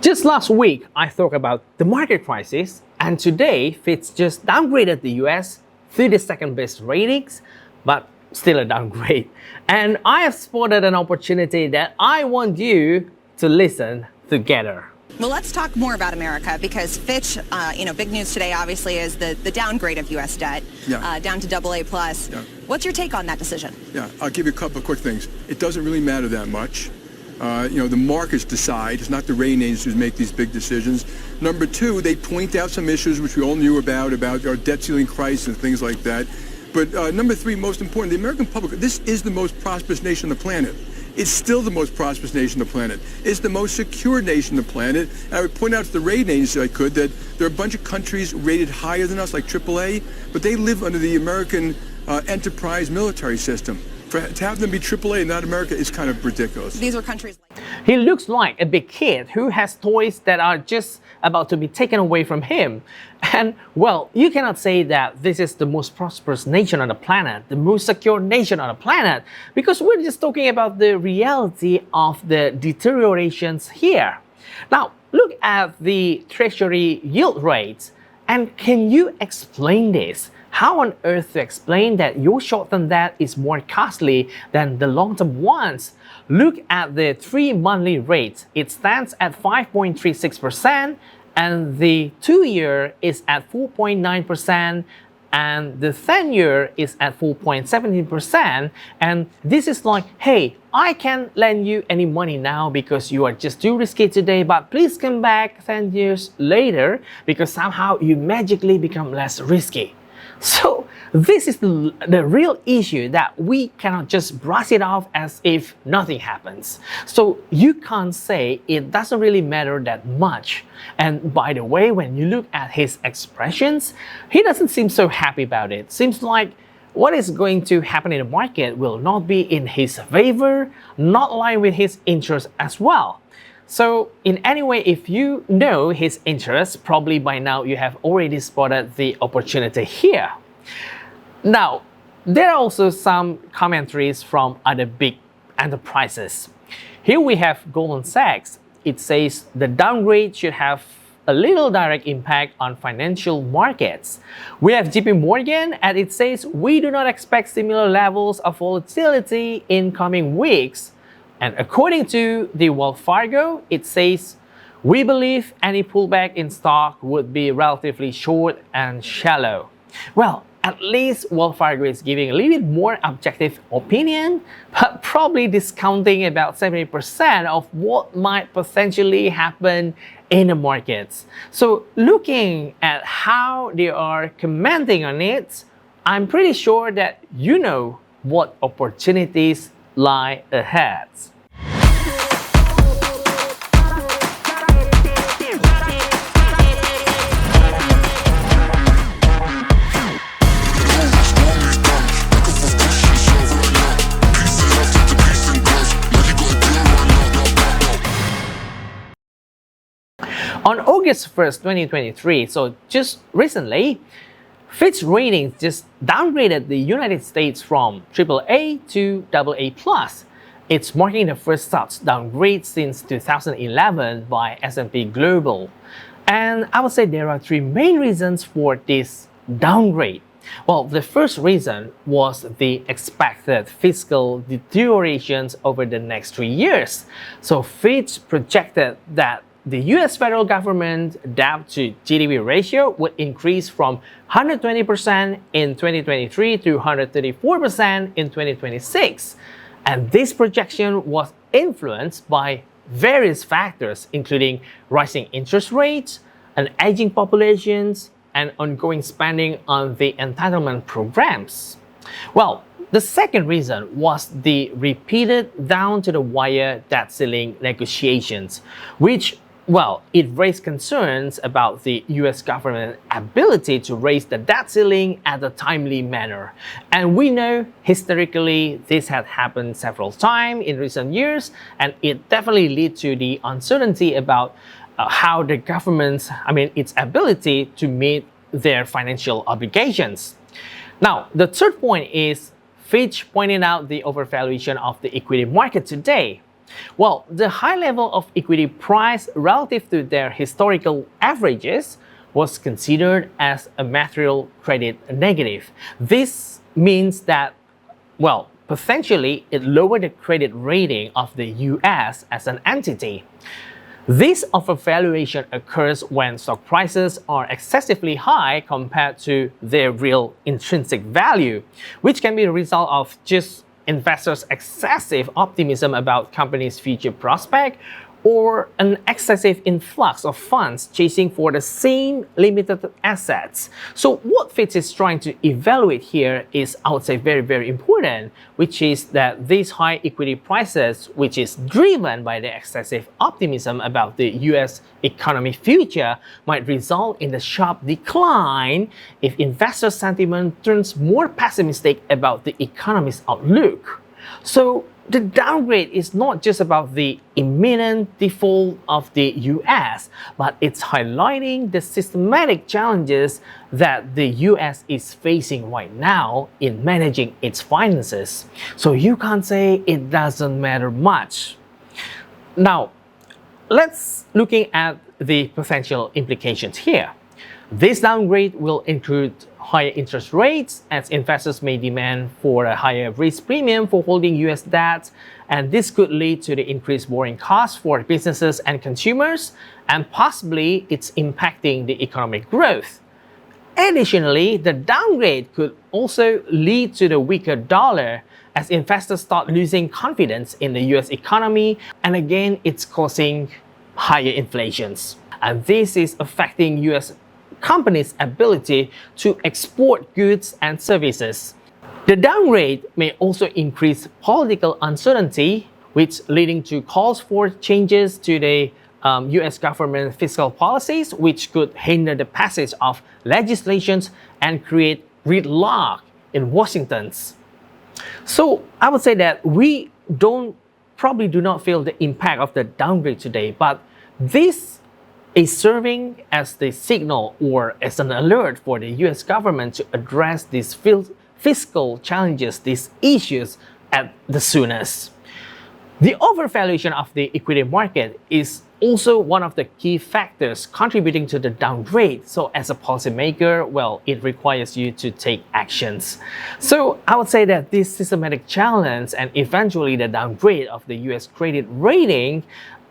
Just last week, I talked about the market crisis, and today, Fitch just downgraded the US to the second best ratings, but still a downgrade. And I have spotted an opportunity that I want you to listen together. Well, let's talk more about America because Fitch, big news today obviously is the downgrade of U.S. debt down to AA+. Yeah. What's your take on that decision? Yeah, I'll give you a couple of quick things. It doesn't really matter that much. The markets decide. It's not the rating agencies who make these big decisions. Number two, they point out some issues which we all knew about our debt ceiling crisis and things like that. But number three, most important, the American public, this is the most prosperous nation on the planet. It's still the most prosperous nation on the planet. It's the most secure nation on the planet. And I would point out to the rating agency that there are a bunch of countries rated higher than us, like AAA, but they live under the American enterprise military system. To have them be AAA and not America is kind of ridiculous. These are countries like... He looks like a big kid who has toys that are just about to be taken away from him. And, well, you cannot say that this is the most prosperous nation on the planet, the most secure nation on the planet, because we're just talking about the reality of the deteriorations here. Now, look at the Treasury yield rates. And can you explain this? How on earth to explain that your short-term debt is more costly than the long-term ones? Look at the 3-monthly rate. It stands at 5.36%, and the 2-year is at 4.9%, and the 10-year is at 4.17%. And this is like, hey, I can't lend you any money now because you are just too risky today, but please come back 10 years later because somehow you magically become less risky. So this is the real issue that we cannot just brush it off as if nothing happens. So you can't say it doesn't really matter that much. And by the way, when you look at his expressions, he doesn't seem so happy about it. Seems like what is going to happen in the market will not be in his favor, not line with his interests as well. So in any way, if you know his interests, probably by now you have already spotted the opportunity here. Now, there are also some commentaries from other big enterprises. Here we have Goldman Sachs. It says the downgrade should have a little direct impact on financial markets. We have JP Morgan, and it says we do not expect similar levels of volatility in coming weeks. And according to the Wells Fargo, it says, we believe any pullback in stock would be relatively short and shallow. Well, at least Wells Fargo is giving a little bit more objective opinion, but probably discounting about 70% of what might potentially happen in the markets. So looking at how they are commenting on it, I'm pretty sure that you know what opportunities lie ahead. On August 1st, 2023, so just recently, Fitch Ratings just downgraded the United States from AAA to AA+. It's marking the first such downgrade since 2011 by S&P Global. And I would say there are 3 main reasons for this downgrade. Well, the first reason was the expected fiscal deteriorations over the next 3 years. So Fitch projected that the US federal government debt to GDP ratio would increase from 120% in 2023 to 134% in 2026. And this projection was influenced by various factors, including rising interest rates, an aging populations, and ongoing spending on the entitlement programs. Well, the second reason was the repeated down-to-the-wire debt ceiling negotiations, which, well, it raised concerns about the US government's ability to raise the debt ceiling at a timely manner. And we know historically this had happened several times in recent years, and it definitely led to the uncertainty about how the government's, its ability to meet their financial obligations. Now, the third point is Fitch pointed out the overvaluation of the equity market today. Well, the high level of equity price relative to their historical averages was considered as a material credit negative. This means that, well, potentially it lowered the credit rating of the US as an entity. This overvaluation occurs when stock prices are excessively high compared to their real intrinsic value, which can be the result of just investors' excessive optimism about companies' future prospect or an excessive influx of funds chasing for the same limited assets. So what Fitch is trying to evaluate here is, I would say, very, very important, which is that these high equity prices, which is driven by the excessive optimism about the US economy future, might result in a sharp decline if investor sentiment turns more pessimistic about the economy's outlook. So the downgrade is not just about the imminent default of the US, but it's highlighting the systematic challenges that the US is facing right now in managing its finances. So you can't say it doesn't matter much. Now, let's looking at the potential implications here. This downgrade will include higher interest rates, as investors may demand for a higher risk premium for holding US debt, and this could lead to the increased borrowing costs for businesses and consumers, and possibly it's impacting the economic growth. Additionally, the downgrade could also lead to the weaker dollar as investors start losing confidence in the US economy, and again, it's causing higher inflations. And this is affecting US companies' ability to export goods and services. The downgrade may also increase political uncertainty, which leading to calls for changes to the US government fiscal policies, which could hinder the passage of legislations and create gridlock in Washington. So I would say that we probably do not feel the impact of the downgrade today, but this is serving as the signal or as an alert for the US government to address these fiscal challenges, these issues at the soonest. The overvaluation of the equity market is also one of the key factors contributing to the downgrade. So as a policymaker, well, it requires you to take actions. So I would say that this systematic challenge and eventually the downgrade of the US credit rating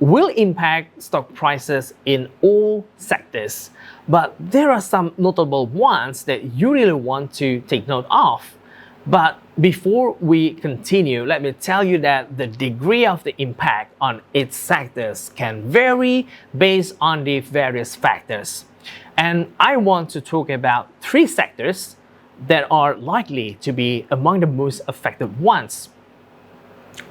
will impact stock prices in all sectors. But there are some notable ones that you really want to take note of. But before we continue, let me tell you that the degree of the impact on its sectors can vary based on the various factors. And I want to talk about 3 sectors that are likely to be among the most affected ones.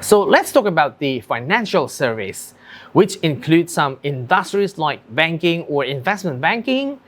So let's talk about the financial service, which includes some industries like banking or investment banking,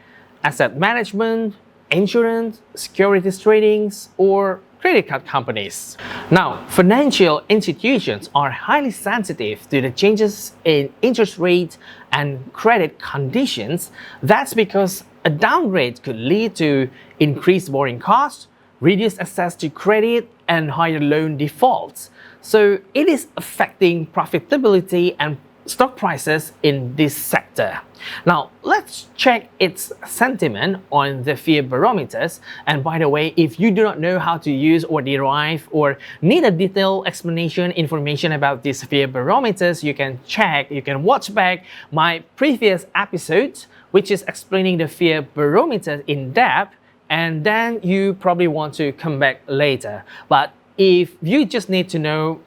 asset management, insurance, securities trading, or credit card companies. Now, financial institutions are highly sensitive to the changes in interest rates and credit conditions. That's because a downgrade could lead to increased borrowing costs, reduced access to credit, and higher loan defaults. So it is affecting profitability and stock prices in this sector. Now, let's check its sentiment on the Fear Barometers. And by the way, if you do not know how to use or derive or need a detailed explanation information about these Fear Barometers, you can watch back my previous episode, which is explaining the Fear Barometer in depth, and then you probably want to come back later. But if you just need to know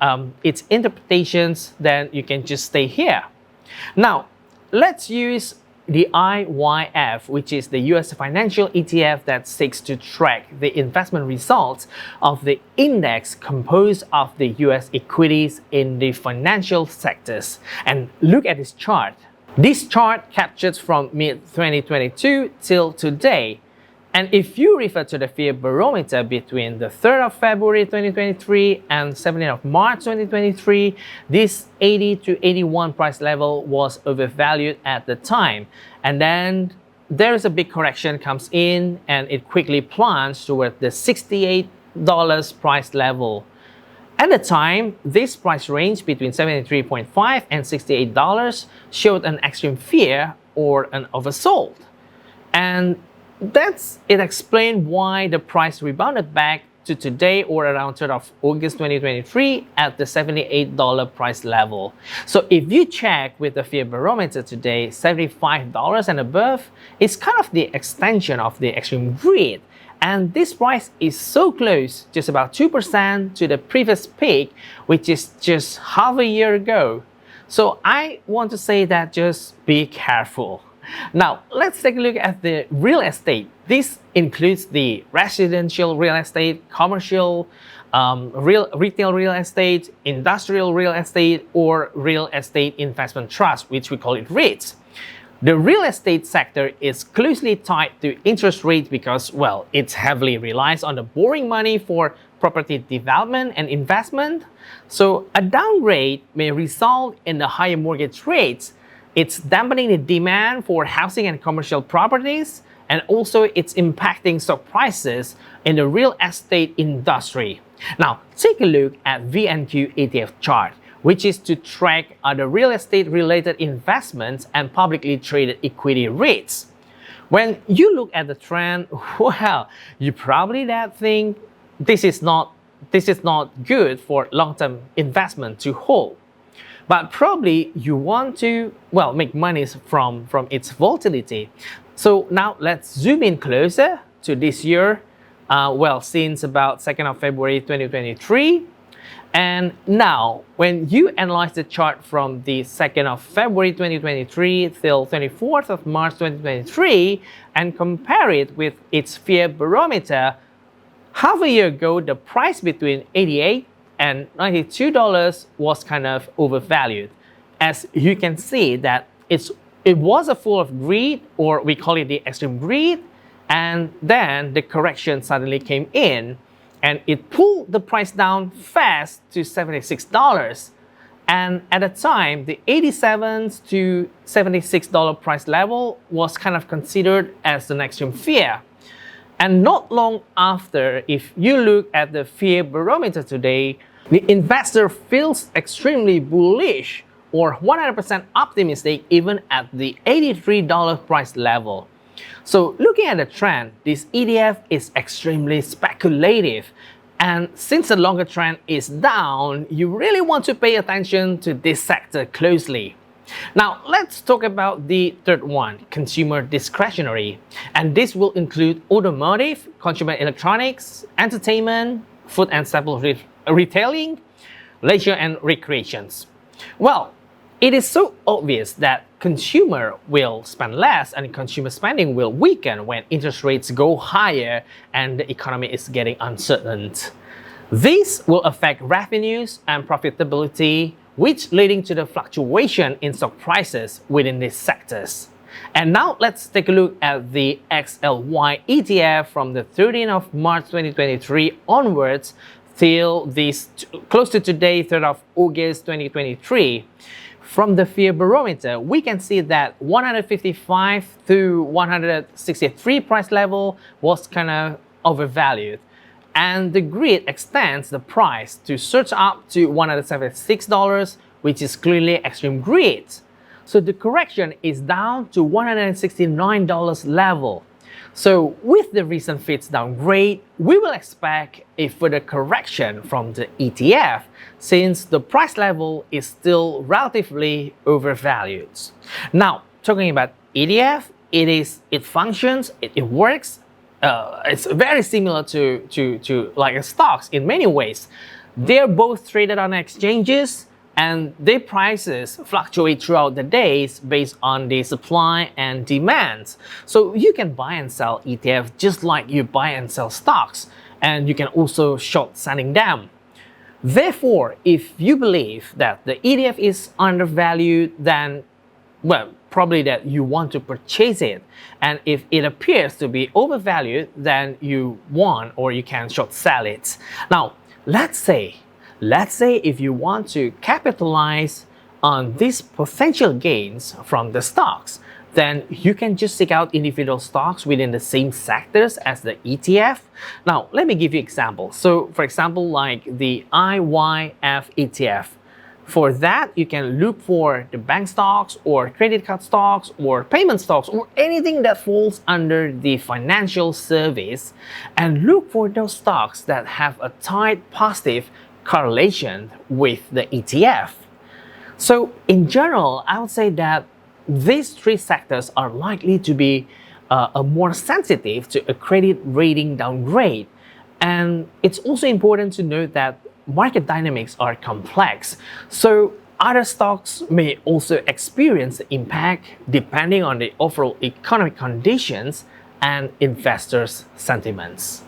its interpretations, then you can just stay here. Now, let's use the IYF, which is the US financial ETF that seeks to track the investment results of the index composed of the US equities in the financial sectors. And look at this chart. This chart captures from mid-2022 till today. And if you refer to the Fear Barometer between the 3rd of February 2023 and 17th of March 2023, this 80 to 81 price level was overvalued at the time. And then there is a big correction comes in and it quickly plunges toward the $68 price level. At the time, this price range between $73.5 and $68 showed an extreme fear or an oversold. And it explained why the price rebounded back to today or around 3rd of August 2023 at the $78 price level. So if you check with the Fear Barometer today, $75 and above is kind of the extension of the extreme greed. And this price is so close, just about 2% to the previous peak, which is just half a year ago. So I want to say that just be careful. Now, let's take a look at the real estate. This includes the residential real estate, commercial, retail real estate, industrial real estate, or real estate investment trust, which we call it REITs. The real estate sector is closely tied to interest rates because, well, it heavily relies on the borrowing money for property development and investment. So a downgrade may result in the higher mortgage rates. It's dampening the demand for housing and commercial properties, and also it's impacting stock prices in the real estate industry. Now, take a look at VNQ ETF chart, which is to track the real estate related investments and publicly traded equity REITs. When you look at the trend, well, you probably think this is not good for long-term investment to hold. But probably you want to, well, make money from its volatility. So now let's zoom in closer to this year, since about 2nd of February 2023. And now, when you analyze the chart from the 2nd of February 2023 till 24th of March 2023 and compare it with its Fear Barometer, half a year ago, the price between $88 and $92 was kind of overvalued. As you can see that it was a full of greed, or we call it the extreme greed, and then the correction suddenly came in and it pulled the price down fast to $76. And at the time, the $87 to $76 price level was kind of considered as an extreme fear. And not long after, if you look at the Fear Barometer today, the investor feels extremely bullish or 100% optimistic even at the $83 price level. So looking at the trend, this ETF is extremely speculative. And since the longer trend is down, you really want to pay attention to this sector closely. Now, let's talk about the third one, consumer discretionary. And this will include automotive, consumer electronics, entertainment, food and staple retailing, leisure and recreations. Well, it is so obvious that consumer will spend less and consumer spending will weaken when interest rates go higher and the economy is getting uncertain. This will affect revenues and profitability, which leading to the fluctuation in stock prices within these sectors. And now let's take a look at the XLY ETF from the 13th of March 2023 onwards till close to today, 3rd of August 2023. From the Fear Barometer, we can see that 155 to 163 price level was kind of overvalued. And the grid extends the price to surge up to $176, which is clearly extreme greed. So the correction is down to $169 level. So with the recent Fitch downgrade, we will expect a further correction from the ETF since the price level is still relatively overvalued. Now, talking about ETF, it functions, it works. It's very similar to like stocks in many ways. They're both traded on exchanges and their prices fluctuate throughout the days based on the supply and demand. So you can buy and sell ETF just like you buy and sell stocks, and you can also short selling them. Therefore, if you believe that the ETF is undervalued, then, well, probably that you want to purchase it. And if it appears to be overvalued, then you want or you can short sell it. Now, let's say if you want to capitalize on these potential gains from the stocks, then you can just seek out individual stocks within the same sectors as the ETF. Now, let me give you examples. So, for example, like the IYF ETF. For that, you can look for the bank stocks or credit card stocks or payment stocks or anything that falls under the financial service, and look for those stocks that have a tight positive correlation with the ETF. So in general, I would say that these three sectors are likely to be more sensitive to a credit rating downgrade. And it's also important to note that market dynamics are complex. So other stocks may also experience the impact depending on the overall economic conditions and investors' sentiments.